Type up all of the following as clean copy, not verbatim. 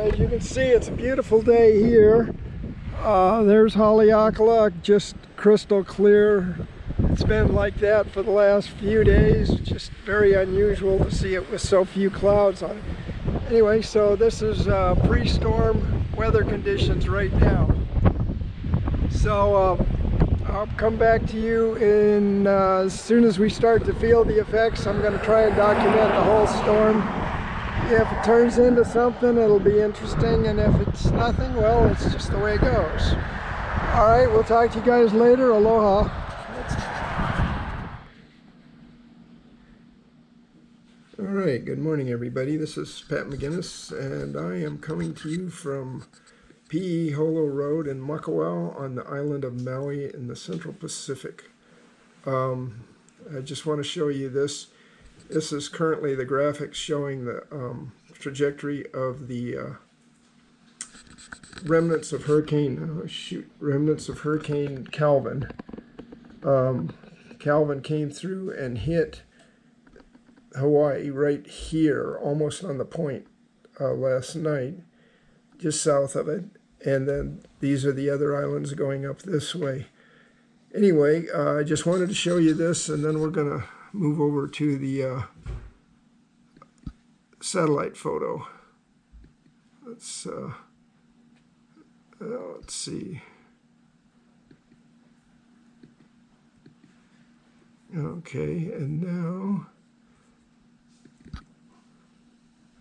as you can see, it's a beautiful day here. There's Haleakala, just crystal clear. It's been like that for the last few days. Just very unusual to see it with so few clouds on it. Anyway, so this is pre-storm weather conditions right now. So I'll come back to you in as soon as we start to feel the effects. I'm going to try and document the whole storm. If it turns into something, it'll be interesting, and if it's nothing, well, it's just the way it goes. All right, we'll talk to you guys later. Aloha. All right, good morning, everybody. This is Pat McGinnis, and I am coming to you from P.E. Holo Road in Makawao on the island of Maui in the Central Pacific. I just want to show you this. This is currently the graphics showing the trajectory of the remnants of Hurricane Calvin. Calvin came through and hit Hawaii right here, almost on the point last night, just south of it. And then these are the other islands going up this way. Anyway, I just wanted to show you this, and then we're going to move over to the satellite photo. Let's see. Okay, and now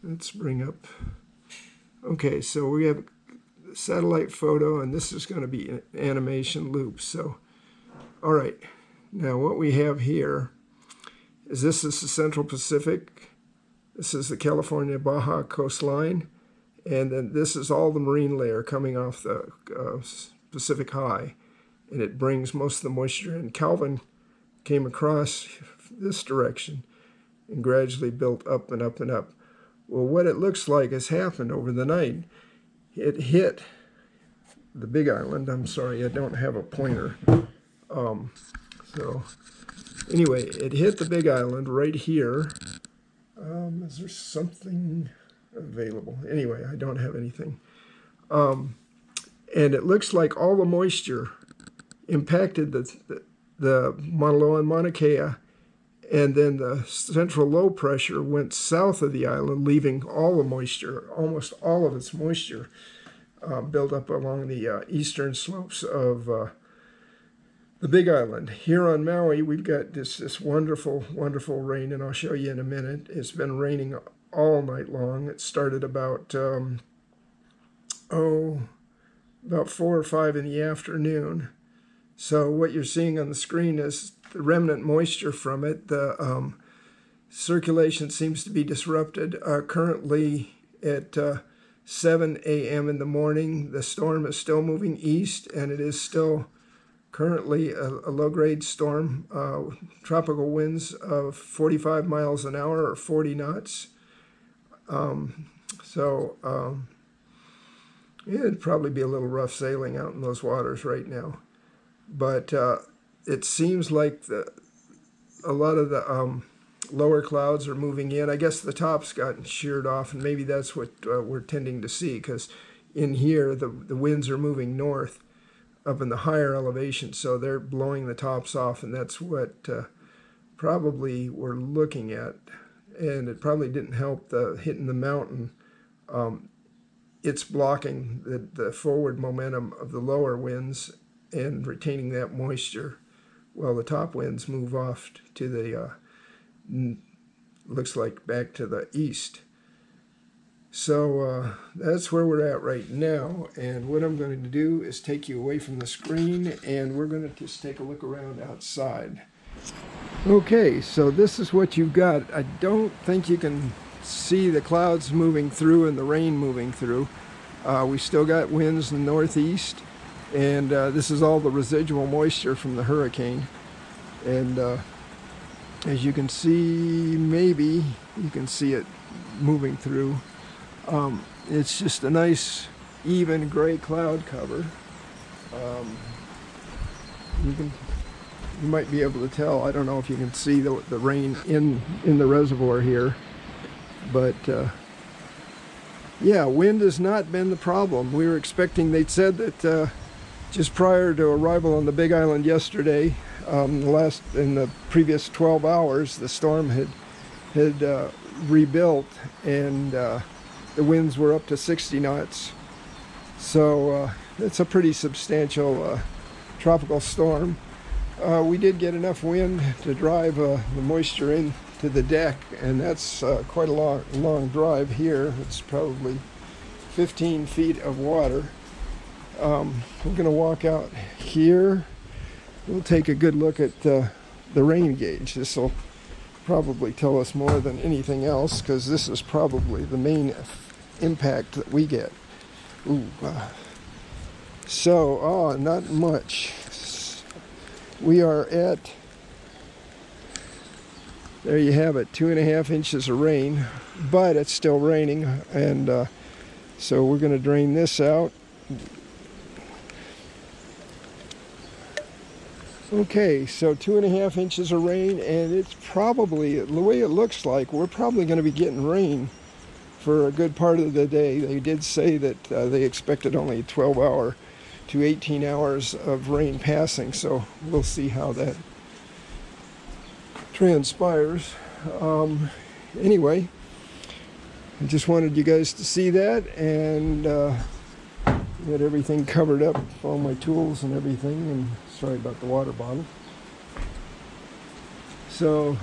let's bring up. Okay, so we have a satellite photo, and this is going to be an animation loop. So, all right, now what we have here is this is the Central Pacific. This is the California Baja coastline, and then this is all the marine layer coming off the Pacific High, and it brings most of the moisture in. Calvin came across this direction and gradually built up and up and up. Well, what it looks like has happened over the night. It hit the Big Island. I'm sorry, I don't have a pointer. So anyway, it hit the Big Island right here. Is there something available? Anyway, I don't have anything. And it looks like all the moisture impacted the Mauna Loa and Mauna Kea, and then the central low pressure went south of the island, leaving all the moisture, almost all of its moisture, built up along the eastern slopes of the Big Island. Here on Maui, we've got this wonderful, wonderful rain, and I'll show you in a minute. It's been raining all night long. It started about, about 4 or 5 in the afternoon. So what you're seeing on the screen is the remnant moisture from it. The circulation seems to be disrupted. Currently at 7 a.m. in the morning, the storm is still moving east, and it is still currently a low-grade storm, tropical winds of 45 miles an hour or 40 knots. It'd probably be a little rough sailing out in those waters right now. But it seems like a lot of the lower clouds are moving in. I guess the top's gotten sheared off, and maybe that's what we're tending to see, because in here the winds are moving north up in the higher elevation, so they're blowing the tops off, and that's what probably we're looking at. And it probably didn't help the hitting the mountain. It's blocking the forward momentum of the lower winds and retaining that moisture, while the top winds move off to the looks like back to the east. So that's where we're at right now, and what I'm going to do is take you away from the screen, and we're going to just take a look around outside. Okay, so this is what you've got. I don't think you can see the clouds moving through and the rain moving through. We still got winds in the northeast, and this is all the residual moisture from the hurricane. And as you can see, maybe you can see it moving through. It's just a nice, even gray cloud cover. You might be able to tell. I don't know if you can see the rain in the reservoir here, but Yeah, wind has not been the problem. We were expecting, they'd said that just prior to arrival on the Big Island yesterday, in the previous 12 hours, the storm had rebuilt, and the winds were up to 60 knots. So it's a pretty substantial tropical storm. We did get enough wind to drive the moisture into the deck, and that's quite a long drive here. It's probably 15 feet of water. We're going to walk out here. We'll take a good look at the rain gauge. This will probably tell us more than anything else, because this is probably the main impact that we get. Ooh, not much. We are at, there you have it, 2.5 inches of rain, but it's still raining, and so we're going to drain this out. Okay, so 2.5 inches of rain, and it's probably, the way it looks like, we're probably going to be getting rain for a good part of the day. They did say that they expected only 12 to 18 hours of rain passing, so we'll see how that transpires. Anyway, I just wanted you guys to see that, and get everything covered up, all my tools and everything, and sorry about the water bottle. So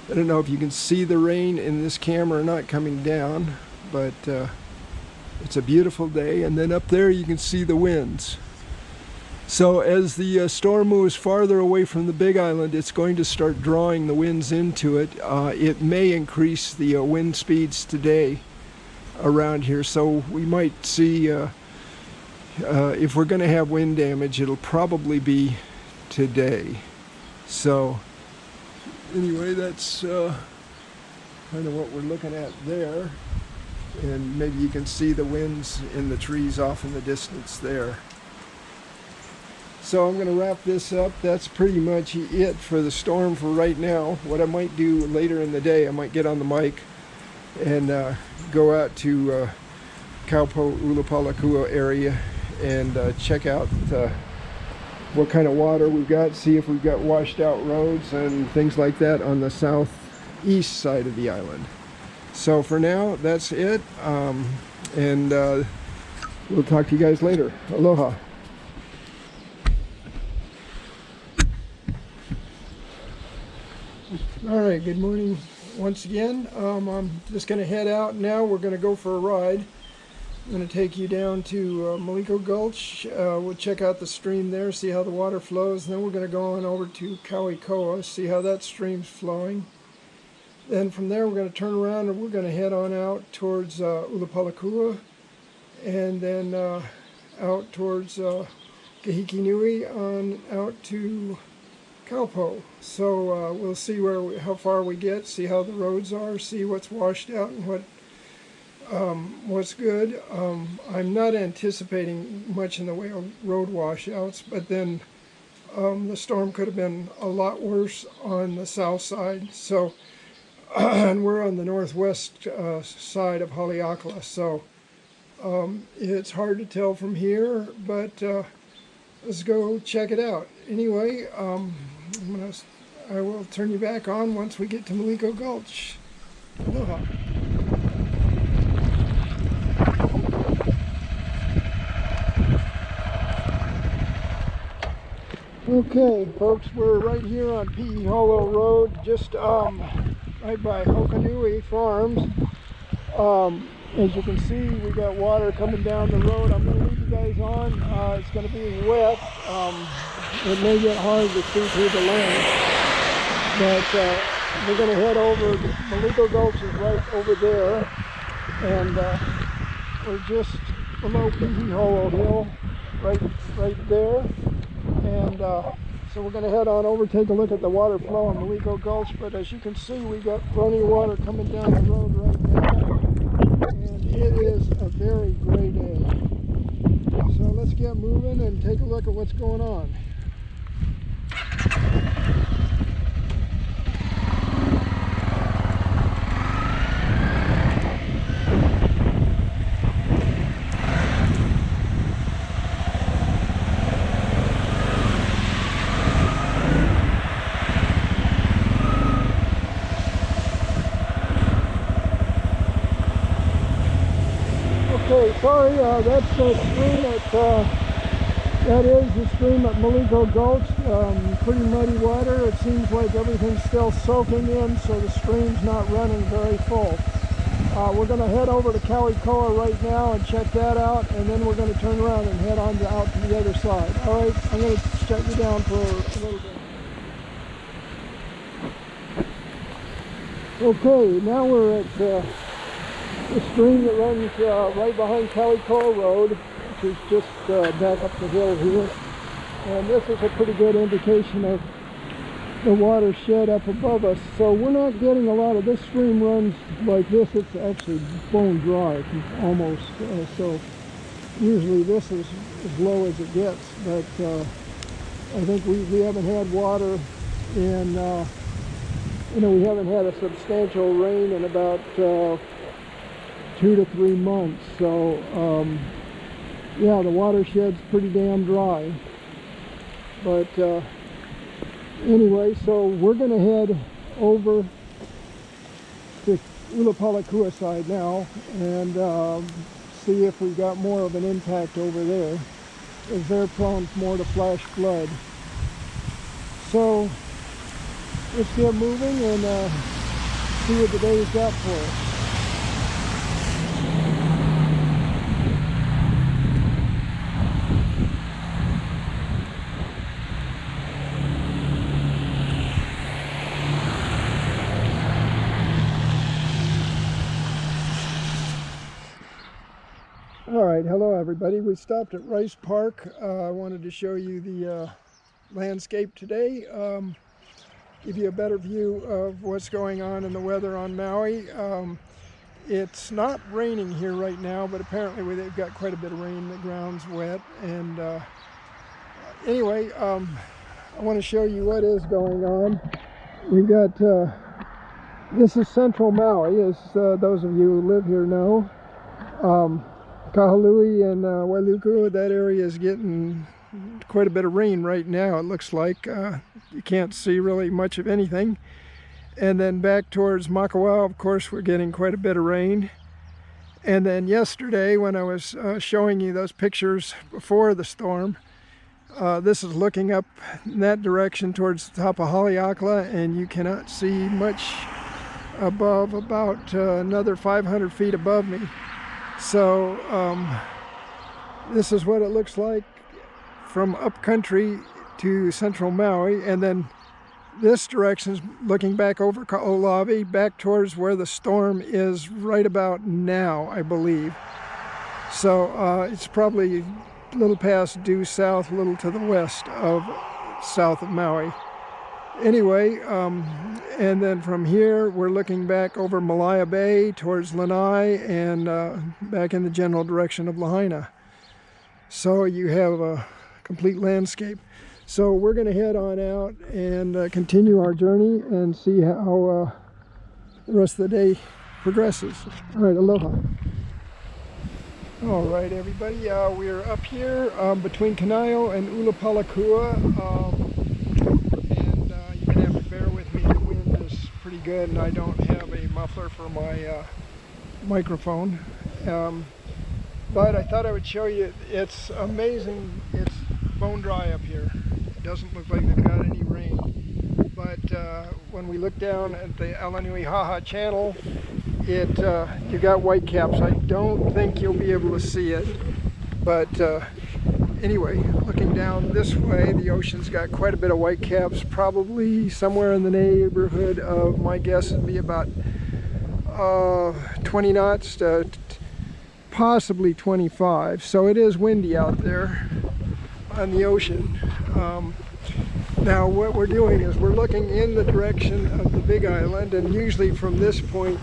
I don't know if you can see the rain in this camera or not coming down, but it's a beautiful day, and then up there you can see the winds. So as the storm moves farther away from the Big Island, it's going to start drawing the winds into it. It may increase the wind speeds today around here, so we might see, if we're going to have wind damage, it'll probably be today. So anyway, that's kind of what we're looking at there. And maybe you can see the winds in the trees off in the distance there. So I'm going to wrap this up. That's pretty much it for the storm for right now. What I might do later in the day, I might get on the mic and go out to Kaupo Ulupalakua area and check out what kind of water we've got, see if we've got washed out roads and things like that on the southeast side of the island. So for now, that's it, and we'll talk to you guys later. Aloha. All right, good morning once again. I'm just going to head out now. We're going to go for a ride. I'm going to take you down to Maliko Gulch. We'll check out the stream there, see how the water flows. And then we're going to go on over to Kauikoa, see how that stream's flowing. Then from there we're going to turn around and we're going to head on out towards Ulupalakua, and then out towards Kahikinui on out to Kaupo. So we'll see how far we get, see how the roads are, see what's washed out and what's good. I'm not anticipating much in the way of road washouts, but then the storm could have been a lot worse on the south side. So and we're on the northwest side of Haleakala, so it's hard to tell from here, but let's go check it out. Anyway, I will turn you back on once we get to Maliko Gulch. Aloha. Okay, folks, we're right here on Pihi Hollow Road, just right by Hokanui Farms. As you can see, we got water coming down the road. I'm going to leave you guys on. It's going to be wet. It may get hard to see through the lens, but we're going to head over. Maliko Gulch is right over there, and we're just below Pihi Hollow Hill, right there. And so we're going to head on over, take a look at the water flow on Maliko Gulch. But as you can see, we got plenty of water coming down the road right now, and it is a very gray day. So let's get moving and take a look at what's going on. Okay, sorry, that's the stream that is the stream at Maliko Gulch. Pretty muddy water. It seems like everything's still soaking in, so the stream's not running very full. We're going to head over to Kalikoa right now and check that out, and then we're going to turn around and head on out to the other side. All right, I'm going to shut you down for a little bit. Okay, now we're at the stream that runs right behind Kalikoa Road, which is just back up the hill here. And this is a pretty good indication of the watershed up above us. So we're not getting a lot of this stream runs like this. It's actually bone dry almost. So usually this is as low as it gets. But I think we haven't had water in, we haven't had a substantial rain in about 2 to 3 months. So yeah, the watershed's pretty damn dry. But anyway, so we're going to head over to Ulapalakua side now and see if we got more of an impact over there, as they're prone more to flash flood. So let's get moving and see what the day's got for us. All right, hello everybody. We stopped at Rice Park. I wanted to show you the landscape today, give you a better view of what's going on in the weather on Maui. It's not raining here right now, but apparently they've got quite a bit of rain. The ground's wet. And anyway, I want to show you what is going on. We've got, this is central Maui, as those of you who live here know. Kahului and Wailuku, that area is getting quite a bit of rain right now. It looks like you can't see really much of anything. And then back towards Makawao, of course, we're getting quite a bit of rain. And then yesterday, when I was showing you those pictures before the storm, this is looking up in that direction towards the top of Haleakala, and you cannot see much above, about another 500 feet above me. So this is what it looks like from upcountry to central Maui, and then this direction is looking back over Kaʻolawi, back towards where the storm is right about now, I believe. So it's probably a little past due south, a little to the west of south of Maui. Anyway, and then from here we're looking back over Malaya Bay towards Lanai and back in the general direction of Lahaina. So you have a complete landscape. So we're going to head on out and continue our journey and see how the rest of the day progresses. All right, aloha. All right, everybody, we're up here between Kanaio and Ulapalakua. Bear with me, the wind is pretty good and I don't have a muffler for my microphone. But I thought I would show you, it's amazing, it's bone dry up here. It doesn't look like they've got any rain. But when we look down at the Alanuihaha channel, you got whitecaps. I don't think you'll be able to see it, but anyway, looking down this way, the ocean's got quite a bit of whitecaps, probably somewhere in the neighborhood of, my guess would be about 20 knots to possibly 25. So it is windy out there on the ocean. Now what we're doing is we're looking in the direction of the Big Island, and usually from this point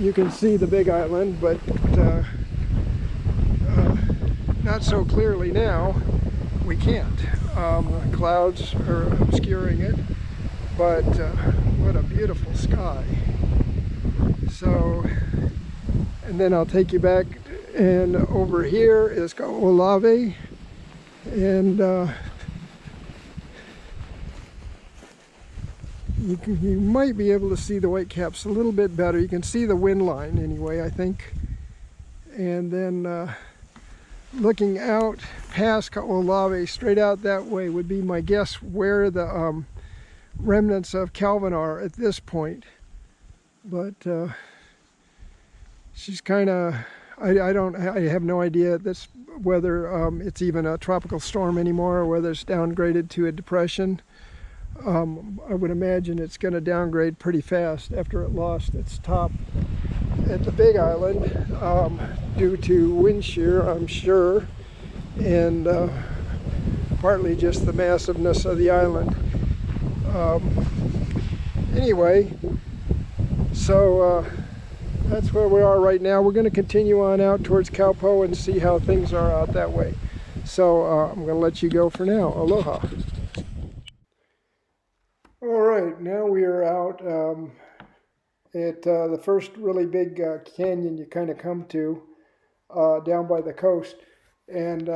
you can see the Big Island, but not so clearly now. We can't. Clouds are obscuring it, but what a beautiful sky. So, and then I'll take you back, and over here is Kaʻolawi, and you might be able to see the whitecaps a little bit better. You can see the wind line anyway, I think. and then looking out past Kaolave, straight out that way would be my guess where the remnants of Calvin are at this point. But she's kind of, I have no idea this whether it's even a tropical storm anymore or whether it's downgraded to a depression. I would imagine it's going to downgrade pretty fast after it lost its top at the Big Island due to wind shear, I'm sure, and partly just the massiveness of the island. Anyway, so that's where we are right now. We're going to continue on out towards Kaupo and see how things are out that way. So I'm going to let you go for now. Aloha. All right, now we are out at the first really big canyon you kind of come to down by the coast, and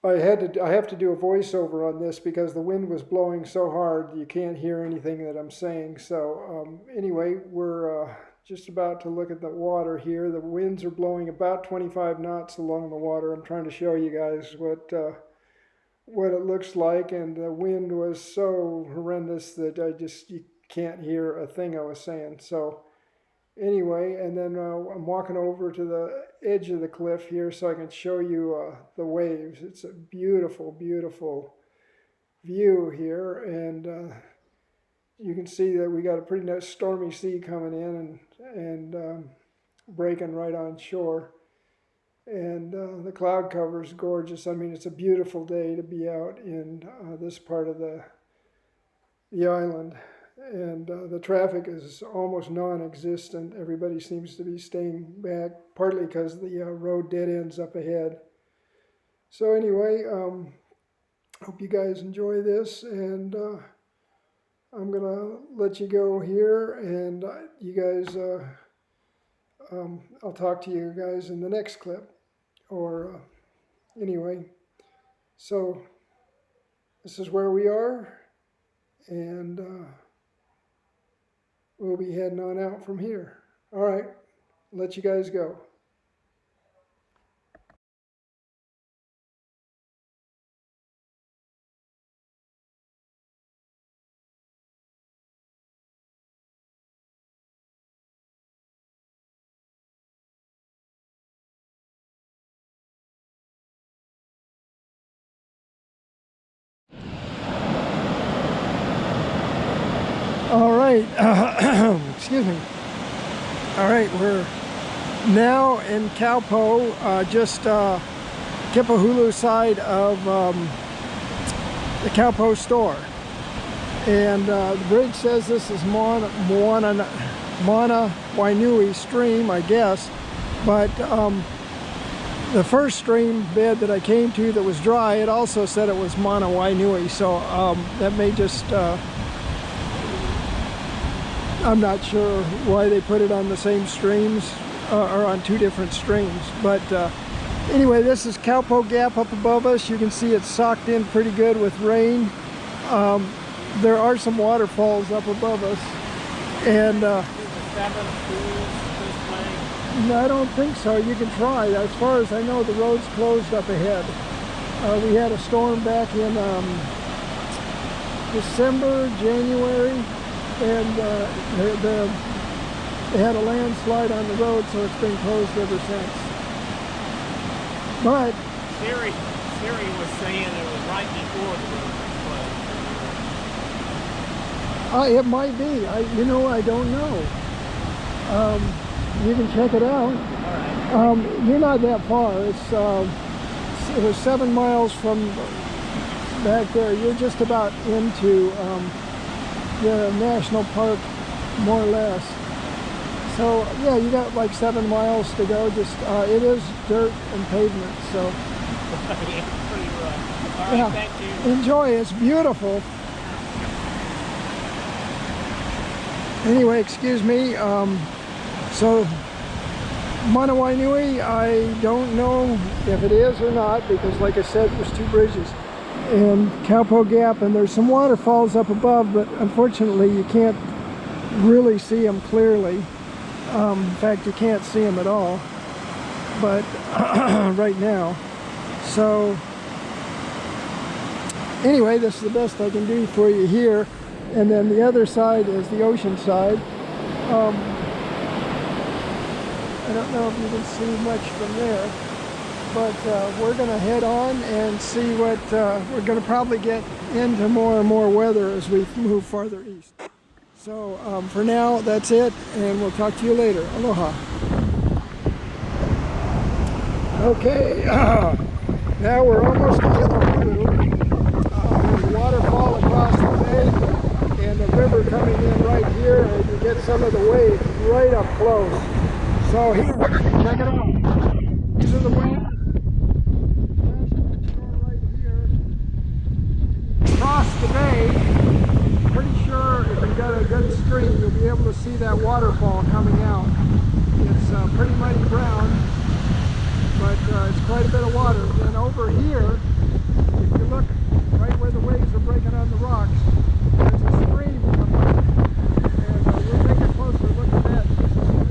I have to do a voiceover on this because the wind was blowing so hard you can't hear anything that I'm saying. So anyway, we're just about to look at the water here. The winds are blowing about 25 knots along the water. I'm trying to show you guys what it looks like, and the wind was so horrendous that you can't hear a thing I was saying. So anyway, and then I'm walking over to the edge of the cliff here so I can show you the waves. It's a beautiful, beautiful view here, and you can see that we got a pretty nice stormy sea coming in and breaking right on shore. And the cloud cover is gorgeous. I mean, it's a beautiful day to be out in this part of the island. And the traffic is almost non-existent. Everybody seems to be staying back, partly because the road dead ends up ahead. So anyway, hope you guys enjoy this, and I'm going to let you go here, and you guys... I'll talk to you guys in the next clip, or anyway, so this is where we are, and we'll be heading on out from here. All right, let you guys go. All right, excuse me. All right, we're now in Kaupo, just Kipahulu side of the Kaupo store. And the bridge says this is Mana Wainui stream, I guess. But the first stream bed that I came to that was dry, it also said it was Mana Wainui. So that may just... I'm not sure why they put it on the same streams or on two different streams, but anyway, this is Kaupo Gap up above us. You can see it's socked in pretty good with rain. There are some waterfalls up above us, and no, I don't think so. You can try. As far as I know, the road's closed up ahead. We had a storm back in December, January. And they had a landslide on the road, so it's been closed ever since. But Siri was saying it was right before the road was closed. it might be. I don't know. You can check it out. All right. You're not that far. It was 7 miles from back there. You're just about into the national park, more or less. So yeah, you got like 7 miles to go. Just it is dirt and pavement, so Yeah, pretty rough. All right, yeah. Thank you. Enjoy. It's beautiful. Anyway, excuse me. So Mana Wainui, I don't know if it is or not, because like I said, there's two bridges. And Kaupo Gap, and there's some waterfalls up above, but unfortunately you can't really see them clearly. In fact, you can't see them at all, but right now. So anyway, this is the best I can do for you here. And then the other side is the ocean side. I don't know if you can see much from there, but we're going to head on and see what we're going to probably get into more and more weather as we move farther east. So for now, that's it, and we'll talk to you later. Aloha. Okay, now we're almost to Hulu. There's a waterfall across the bay, and the river coming in right here, and you get some of the waves right up close. So here, check it out. These are the waves. Right here. Across the bay, pretty sure if you've got a good stream, you'll be able to see that waterfall coming out. It's pretty muddy brown, but it's quite a bit of water. Then over here, if you look right where the waves are breaking on the rocks, there's a stream coming up. And we'll take a closer look at that in just a second.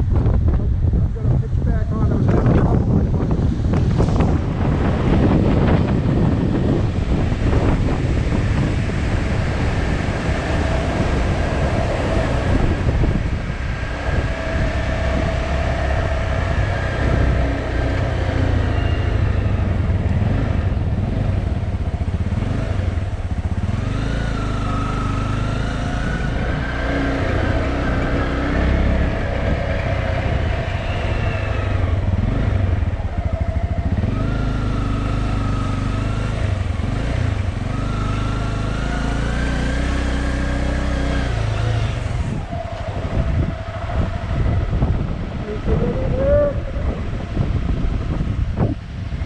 I'm going to pitch back on.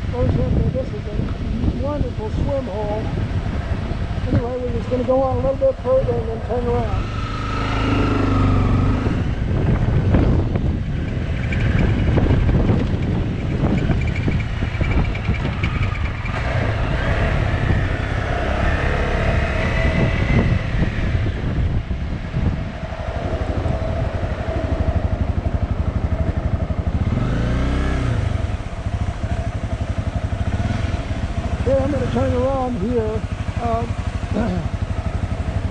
I was having trouble with my wonderful swim hole. Anyway, we're just going to go on a little bit further and then turn around. Okay, I'm going to turn around here.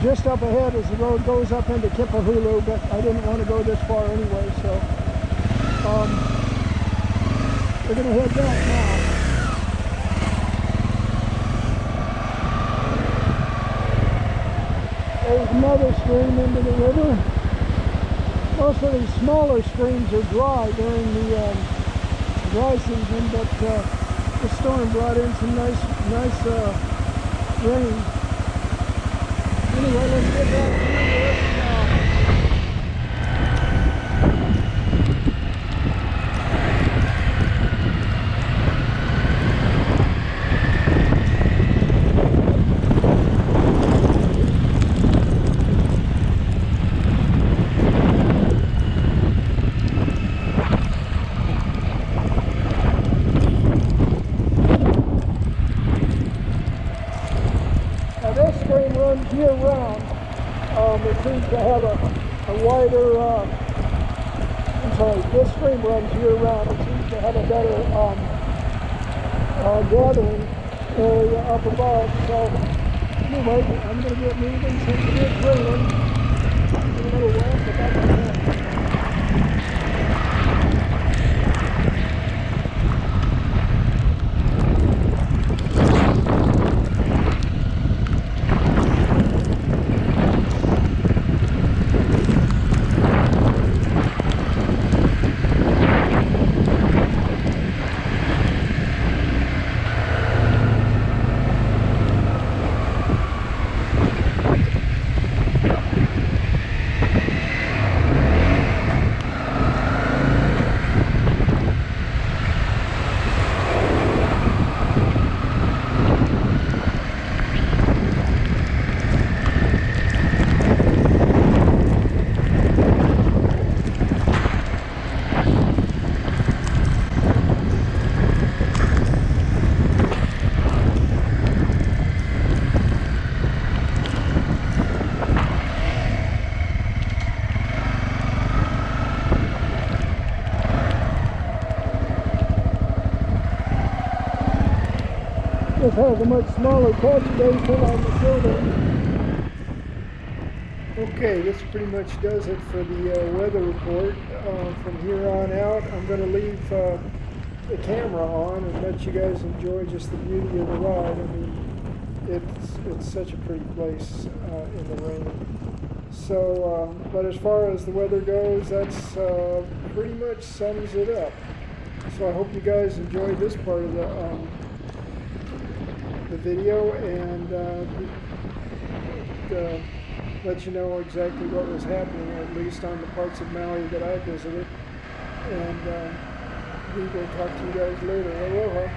Just up ahead as the road goes up into Kipahulu, but I didn't want to go this far anyway, so we're going to head back now. There's another stream into the river. Most of these smaller streams are dry during the dry season, but the storm brought in some nice rain. Anyway, let's get back to this now. This stream runs year-round. It seems to have a wider, this stream runs year-round. It seems to have a better gathering area up above. So anyway, I'm going to get moving since it is raining. A little wet, but that's okay. has a much smaller catch basin on the shoulder. Okay, this pretty much does it for the weather report. From here on out, I'm going to leave the camera on and let you guys enjoy just the beauty of the ride. I mean, it's such a pretty place in the rain. So, but as far as the weather goes, that's pretty much sums it up. So I hope you guys enjoyed this part of the video, and let you know exactly what was happening, at least on the parts of Maui that I visited. And we will talk to you guys later. Aloha.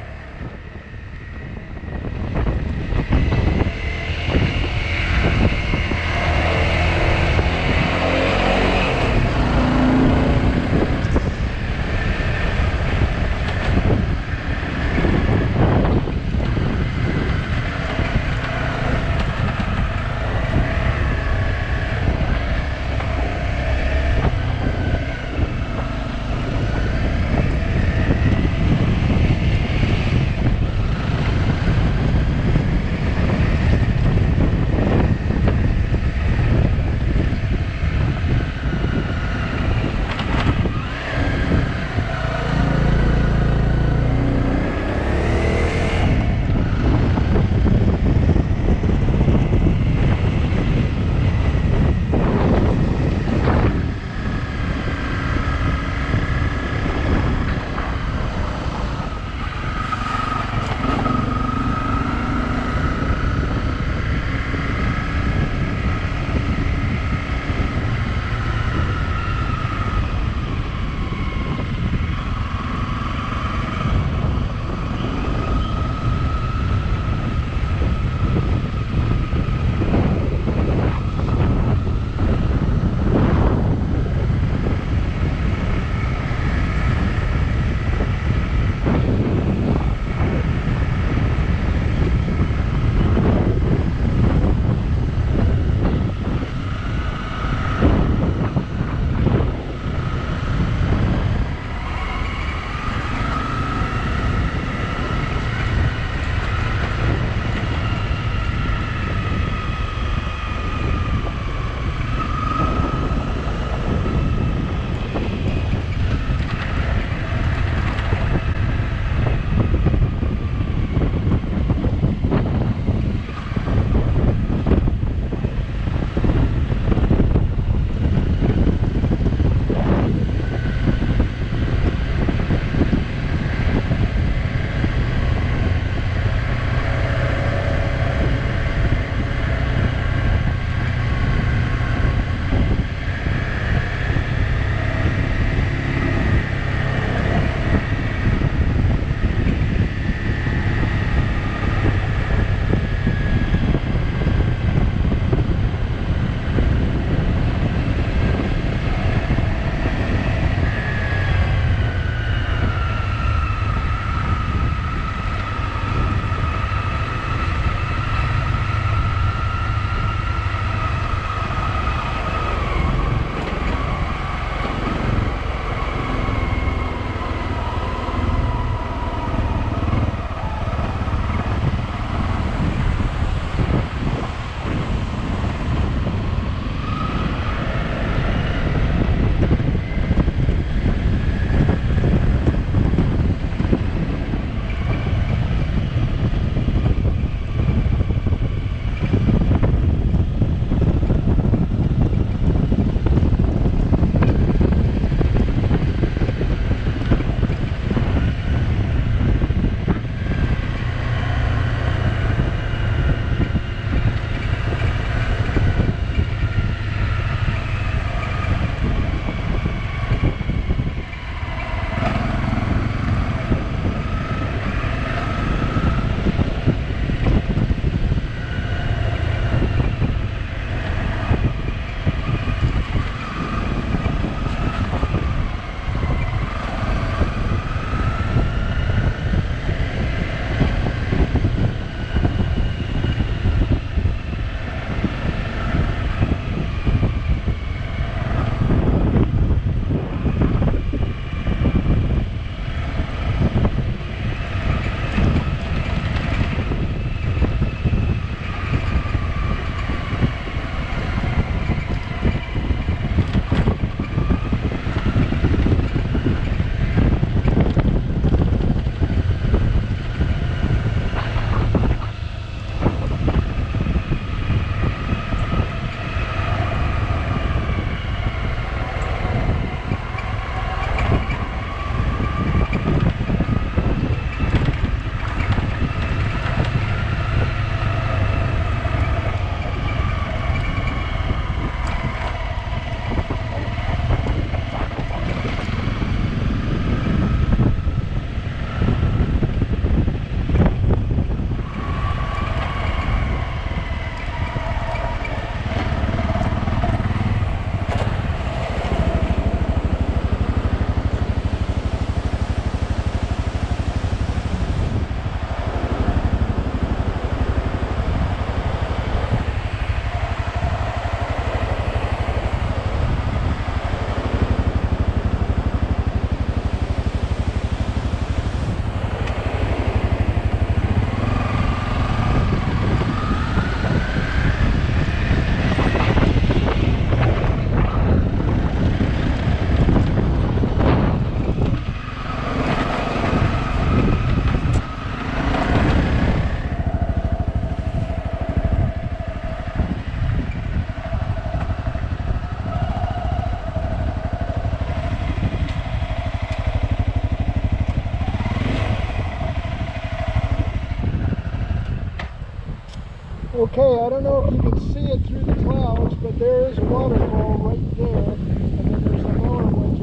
Okay, I don't know if you can see it through the clouds, but there is a waterfall right there, and then there's a lower one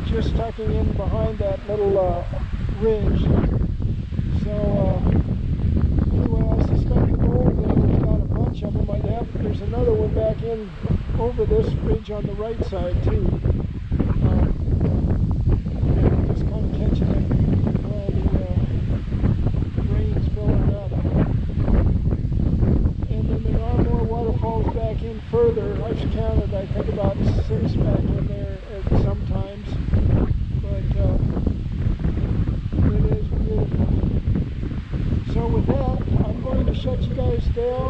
just tucking in behind that little ridge. So anyway, I suspect the gold bear's got a bunch of them. There's another one back in over this ridge on the right side too. Just kind of catching it while the rain's filling up. And then there are more waterfalls back in further. I've counted, I think, about 6 back in there at some times. But it is beautiful. So with that, I'm going to shut you guys down.